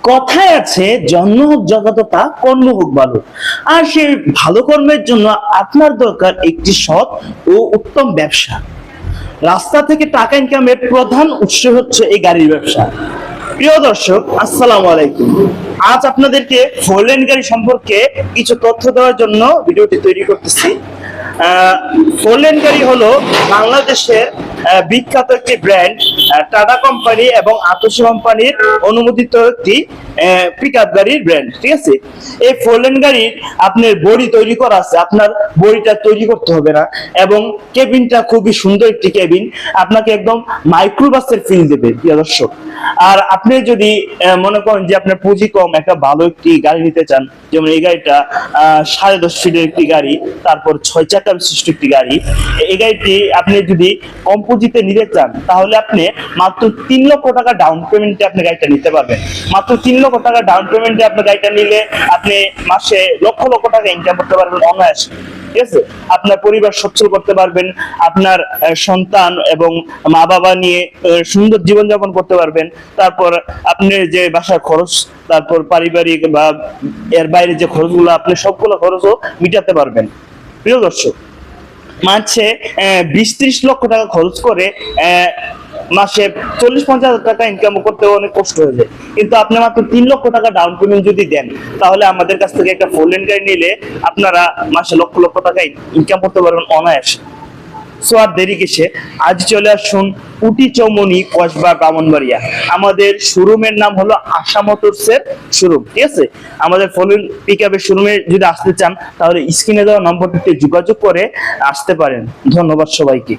কথায় আছে জন্ম হোক যতটা কর্ম হোক ভালো। আর সেই ভালো কর্মের জন্য আপনার দরকার একটি সৎ ও উত্তম ব্যবসা। রাস্তা থেকে টাকা ইনকামের প্রধান উৎস হচ্ছে এই গাড়ির ব্যবসা। প্রিয় দর্শক, আসসালামু আলাইকুম। আজ আপনাদেরকে ফোর লেন গাড়ি সম্পর্কে কিছু তথ্য দেওয়ার জন্য ভিডিওটি তৈরি করতেছি। ফোর লেন গাড়ি হলো বাংলাদেশের বিখ্যাত একটি ব্র্যান্ড, টাটা কোম্পানি এবং আতোশি কোম্পানির অনুমোদিত একটি পিকআপ গাড়ির ব্র্যান্ড। ঠিক আছে, এই ফোর লেন গাড়ির আপনার বডি তৈরি করা আছে, আপনার বডিটা তৈরি করতে হবে না, এবং কেবিনটা খুবই সুন্দর একটি কেবিন, আপনাকে একদম মাইক্রোবাসের ফিল দেবে প্রিয় দর্শক। আর আপনি যদি মনে করেন যে আপনার পুঁজি কম, একটা ভালো একটি গাড়ি নিতে চান, যেমন এই গাড়িটা 10.5 ফিটের একটি গাড়ি, তারপর 6 চাকা বিশিষ্ট একটি গাড়ি। এই গাড়িটি আপনি যদি কম পুঁজিতে নিতে চান তাহলে আপনি মাত্র 3 লক্ষ টাকা ডাউন পেমেন্টে আপনি গাড়িটা নিতে পারবেন। মাত্র 3 লক্ষ টাকা ডাউন পেমেন্টে আপনি গাড়িটা নিলে আপনি মাসে লক্ষ লক্ষ টাকা ইনকাম করতে পারবেন অনায়াসে। ঠিক আছে, আপনার পরিবার সচ্ছল করতে পারবেন, আপনার সন্তান এবং মা বাবা নিয়ে সুন্দর জীবনযাপন করতে পারবেন। তারপর আপনি যে বাসার খরচ, তারপর পারিবারিক বা এর বাইরে যে খরচগুলো, আপনি সবগুলো খরচও মিটাতে পারবেন। প্রিয় দর্শক, মাসে 20-30 লক্ষ টাকা খরচ করে মাসে 40-50 হাজার টাকা ইনকাম করতে অনেক কষ্ট হয়ে যায়, কিন্তু আপনি মাত্র 3 লক্ষ টাকা ডাউন পেমেন্ট যদি দেন তাহলে আমাদের কাছ থেকে একটা ফোর লেন গাড়ি নিলে আপনারা মাসে লক্ষ লক্ষ টাকা ইনকাম করতে পারবেন অনায়াসে। সো আর দেরি কিসে, আজ চলে আসুন উটি চৌমনি কসবা ব্রাহ্মণবাড়িয়া। আমাদের শোরুমের নাম হলো আশা মোটরসের শোরুম। ঠিক আছে, আমাদের ফোর লেন পিকআপের শোরুমে যদি আসতে চান তাহলে স্ক্রিনে দেওয়া নম্বরটিতে যোগাযোগ করে আসতে পারেন। ধন্যবাদ সবাইকে।